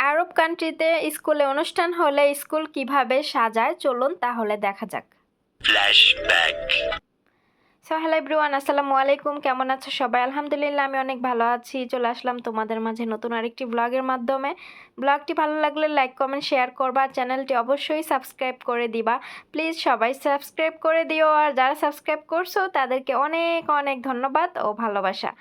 আরব কান্ট্রিতে স্কুলে অনুষ্ঠান হলে স্কুল কিভাবে সাজায় চলুন তাহলে দেখা যাক। ফ্ল্যাশব্যাক। হ্যালো এভরিওয়ান, আসসালামু আলাইকুম। কেমন আছো সবাই? আলহামদুলিল্লাহ আমি অনেক ভালো আছি। চলে আসলাম তোমাদের মাঝে নতুন আরেকটি ব্লগের মাধ্যমে। ব্লগটি ভালো লাগলে লাইক কমেন্ট শেয়ার করবা, চ্যানেলটি অবশ্যই সাবস্ক্রাইব করে দিবা। প্লিজ সবাই সাবস্ক্রাইব করে দিও, আর যারা সাবস্ক্রাইব করছো তাদেরকে অনেক অনেক ধন্যবাদ ও ভালোবাসা।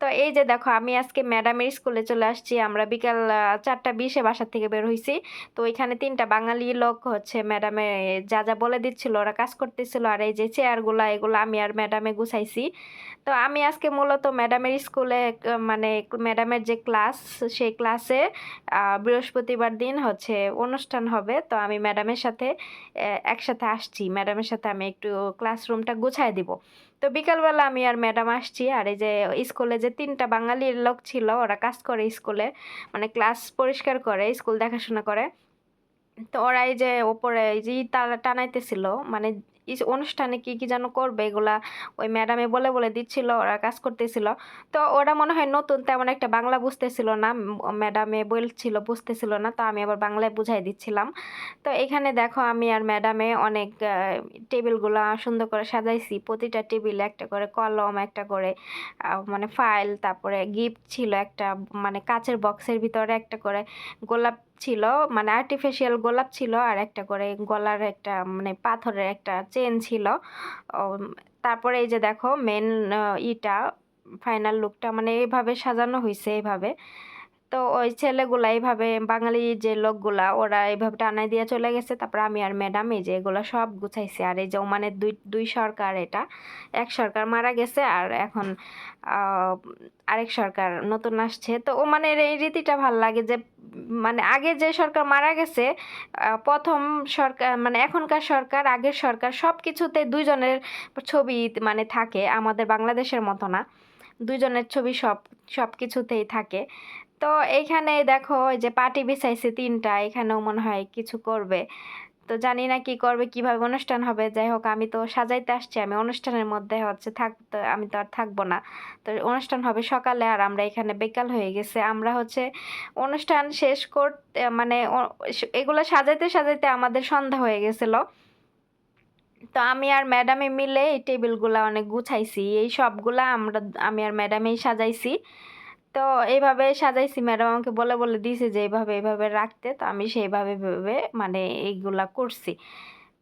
তো এই যে দেখো, আমি আজকে ম্যাডামের স্কুলে চলে আসছি। আমরা বিকাল 4:20 বাসা থেকে বের হইছি। তো এখানে 3টা বাঙালি লোক হচ্ছে ম্যাডামে যা যা বলে দিচ্ছিল, ওরা কাজ করতেছিল। আর এই যে চেয়ারগুলা, এগুলো আমি আর ম্যাডামে গুছাইছি। তো আমি আজকে মূলত ম্যাডামের স্কুলে মানে ম্যাডামের যে ক্লাস, সেই ক্লাসে বৃহস্পতিবার দিন হচ্ছে অনুষ্ঠান হবে। তো আমি ম্যাডামের সাথে একসাথে আসছি। ম্যাডামের সাথে আমি একটু ক্লাসরুমটা গুছাই দিব। তো বিকালবেলা আমি আর ম্যাডাম আসছি। আর এই যে স্কুলে যে 3টা বাঙালির লোক ছিল, ওরা কাজ করে স্কুলে, মানে ক্লাস পরিষ্কার করে, স্কুল দেখাশোনা করে। তো ওরা এই যে ওপরে এই যে তারা টানাইতেছিল, মানে অনুষ্ঠানে কি কি যেন করবে, এগুলা ওই ম্যাডামে বলে বলে দিচ্ছিল, ওরা কাজ করতেছিল। তো ওরা মনে হয় নতুন, তেমন একটা বাংলা বুঝতেছিল না। ম্যাডামে বলছিল, বুঝতেছিল না। তো আমি আবার বাংলায় বুঝাই দিচ্ছিলাম। তো এখানে দেখো, আমি আর ম্যাডামে অনেক টেবিলগুলা সুন্দর করে সাজাইছি। প্রতিটা টেবিলে একটা করে কলম, একটা করে মানে ফাইল, তারপরে গিফট ছিল একটা, মানে কাচের বক্সের ভিতরে একটা করে গোলাপ ছিল, মানে আর্টিফিশিয়াল গোলাপ ছিল, আর একটা করে গলার একটা মানে পাথরের একটা চেন ছিল। উম, তারপরে এই যে দেখো মেন ইটা ফাইনাল লুকটা মানে এইভাবে সাজানো হয়েছে এইভাবে। তো ওই ছেলেগুলা এইভাবে, বাঙালি যে লোকগুলা, ওরা এইভাবে টানাই দিয়ে চলে গেছে। তারপর আমি আর ম্যাডাম এই যে এগুলো সব গুছাইছি। আর এই যে ওমানের দুই দুই সরকার, এটা এক সরকার মারা গেছে, আর এখন আহ, আরেক সরকার নতুন আসছে। তো ওমানের এই রীতিটা ভাল লাগে যে মানে আগে যে সরকার মারা গেছে, প্রথম সরকার মানে এখনকার সরকার, আগের সরকার, সব কিছুতে দুইজনের ছবি মানে থাকে। আমাদের বাংলাদেশের মতো না, দুইজনের ছবি সব সব কিছুতেই থাকে। তো এইখানে দেখো ওই যে পার্টি বিছাইছে 3টা, এখানেও মনে হয় কিছু করবে। তো জানি না কি করবে, কিভাবে অনুষ্ঠান হবে। যাই হোক, আমি তো সাজাইতে আসছি, আমি অনুষ্ঠানের মধ্যে হচ্ছে থাকতে, আমি তো আর থাকবো না। তো অনুষ্ঠান হবে সকালে, আর আমরা এখানে বিকাল হয়ে গেছে। আমরা হচ্ছে অনুষ্ঠান শেষ করতে মানে এগুলো সাজাইতে সাজাইতে আমাদের সন্ধ্যা হয়ে গেছিল। তো আমি আর ম্যাডামে মিলে এই টেবিলগুলা অনেক গুছাইছি, এই সবগুলা আমি আর ম্যাডামেই সাজাইছি। তো এইভাবে সাজাইছি, ম্যাডাম আমাকে বলে বলে দিয়েছে যে এইভাবে এইভাবে রাখতে। তো আমি সেইভাবে ভেবে মানে এইগুলা করছি।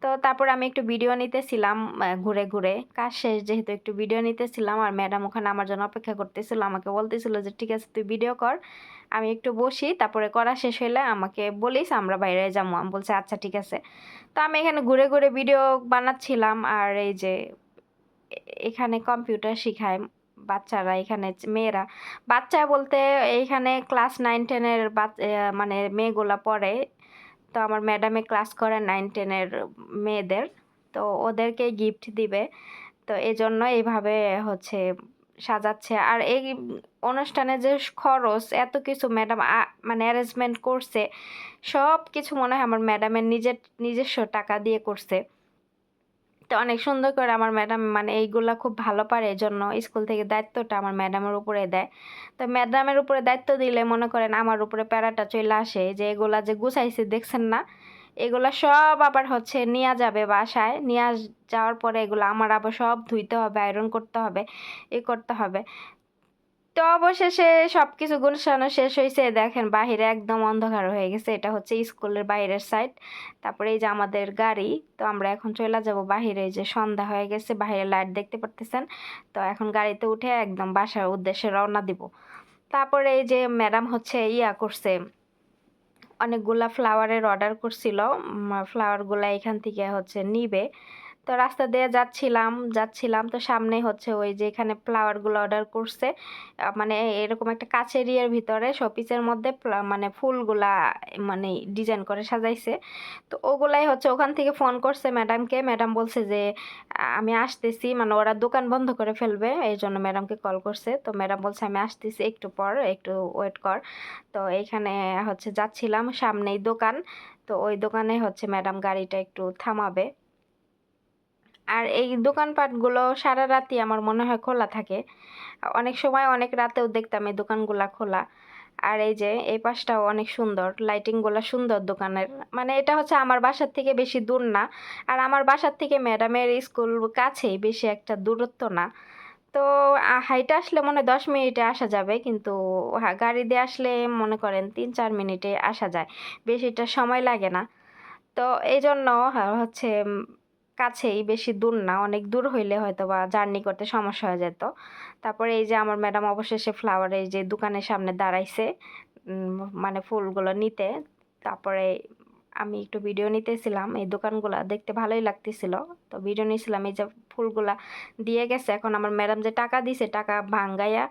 তো তারপর আমি একটু ভিডিও নিতেছিলাম, ঘুরে ঘুরে কাজ শেষ যেহেতু একটু ভিডিও নিতেছিলাম। আর ম্যাডাম ওখানে আমার জন্য অপেক্ষা করতেছিল, আমাকে বলতেছিল যে ঠিক আছে তুই ভিডিও কর, আমি একটু বসি, তারপরে করা শেষ হইলে আমাকে বলিস, আমরা বাইরে যাবো। আমি বলছি আচ্ছা ঠিক আছে। তো আমি এখানে ঘুরে ঘুরে ভিডিও বানাচ্ছিলাম। আর এই যে এখানে কম্পিউটার শিখায় বাচ্চারা, এখানে মেয়েরা, বাচ্চা বলতে এইখানে ক্লাস 9-10-এর মানে মেয়েগুলা পড়ে। তো আমার ম্যাডামে ক্লাস করে 9-10-এর মেয়েদের। তো ওদেরকে গিফট দিবে। তো এই জন্য এইভাবে হচ্ছে সাজাচ্ছে। আর এই অনুষ্ঠানে যে খরচ, এত কিছু ম্যাডাম মানে অ্যারেঞ্জমেন্ট করছে, সব কিছু মনে হয় আমার ম্যাডামের নিজস্ব টাকা দিয়ে করছে। তো অনেক সুন্দর করে আমার ম্যাডাম মানে এইগুলা খুব ভালো পারে, এই জন্য স্কুল থেকে দায়িত্বটা আমার ম্যাডামের উপরে দেয়। তো ম্যাডামের উপরে দায়িত্ব দিলে মনে করেন আমার উপরে প্যারাটা চলে আসে, যে এগুলা যে গুছাইছে দেখছেন না, এগুলা সব আবার হচ্ছে নিয়ে যাবে বাসায়, নিয়ে যাওয়ার পরে এগুলো আমার আবার সব ধুইতে হবে, আয়রন করতে হবে, করতে হবে। তো অবশেষে সবকিছু গুছানো শেষ হয়েছে। দেখেন বাহিরে একদম অন্ধকার হয়ে গেছে, এটা হচ্ছে স্কুলের বাইরের সাইড। তারপরে এই যে আমাদের গাড়ি। তো আমরা এখন চলে যাব বাহিরে, এই যে সন্ধ্যা হয়ে গেছে, বাইরে লাইট দেখতে পারতেছেন। তো এখন গাড়িতে উঠে একদম বাসার উদ্দেশ্যে রওনা দিব। তারপরে এই যে ম্যাডাম হচ্ছে ইয়া করছে, অনেকগুলা ফ্লাওয়ারের অর্ডার করছিল। ফ্লাওয়ারগুলা এখান থেকে হচ্ছে নিবে। তো রাস্তা দিয়ে যাচ্ছিলাম যাচ্ছিলাম, তো সামনে হচ্ছে ওই যে এখানে ফ্লাওয়ারগুলো অর্ডার করছে, মানে এরকম একটা কাচের ইয়ের ভিতরে শোপিসের মধ্যে মানে ফুলগুলা মানে ডিজাইন করে সাজাইছে। তো ওগুলাই হচ্ছে ওখান থেকে ফোন করছে ম্যাডামকে। ম্যাডাম বলছে যে আমি আসতেছি, মানে ওরা দোকান বন্ধ করে ফেলবে, এই জন্য ম্যাডামকে কল করছে। তো ম্যাডাম বলছে আমি আসতেছি, একটু পর একটু ওয়েট কর। তো এইখানে হচ্ছে যাচ্ছিলাম, সামনেই দোকান। তো ওই দোকানে হচ্ছে ম্যাডাম গাড়িটা একটু থামাবে। আর এই দোকানপাটগুলো সারা রাতই আমার মনে হয় খোলা থাকে। অনেক সময় অনেক রাতেও দেখতাম এই দোকানগুলা খোলা। আর এই যে এই পাশটাও অনেক সুন্দর, লাইটিংগুলো সুন্দর দোকানের। মানে এটা হচ্ছে আমার বাসার থেকে বেশি দূর না, আর আমার বাসার থেকে ম্যাডামের স্কুল কাছেই, বেশি একটা দূরত্ব না। তো হাইটে আসলে মনে হয় 10 মিনিটে আসা যাবে, কিন্তু গাড়ি দিয়ে আসলে মনে করেন 3-4 মিনিটে আসা যায়, বেশিটা সময় লাগে না। তো এই জন্য হচ্ছে কাছেই, বেশি দূর না। অনেক দূর হইলে হয়তো বা জার্নি করতে সমস্যা হয়ে যেত। তারপরে এই যে আমার ম্যাডাম অবশেষে ফ্লাওয়ারের যে দোকানের সামনে দাঁড়াইছে, মানে ফুলগুলো নিতে। তারপরে আমি একটু ভিডিও নিতেছিলাম, এই দোকানগুলা দেখতে ভালোই লাগতেছিল, তো ভিডিও নিয়েছিলাম। এই যে ফুলগুলা দিয়ে গেছে, এখন আমার ম্যাডাম যে টাকা দিছে, টাকা ভাঙ্গাইয়া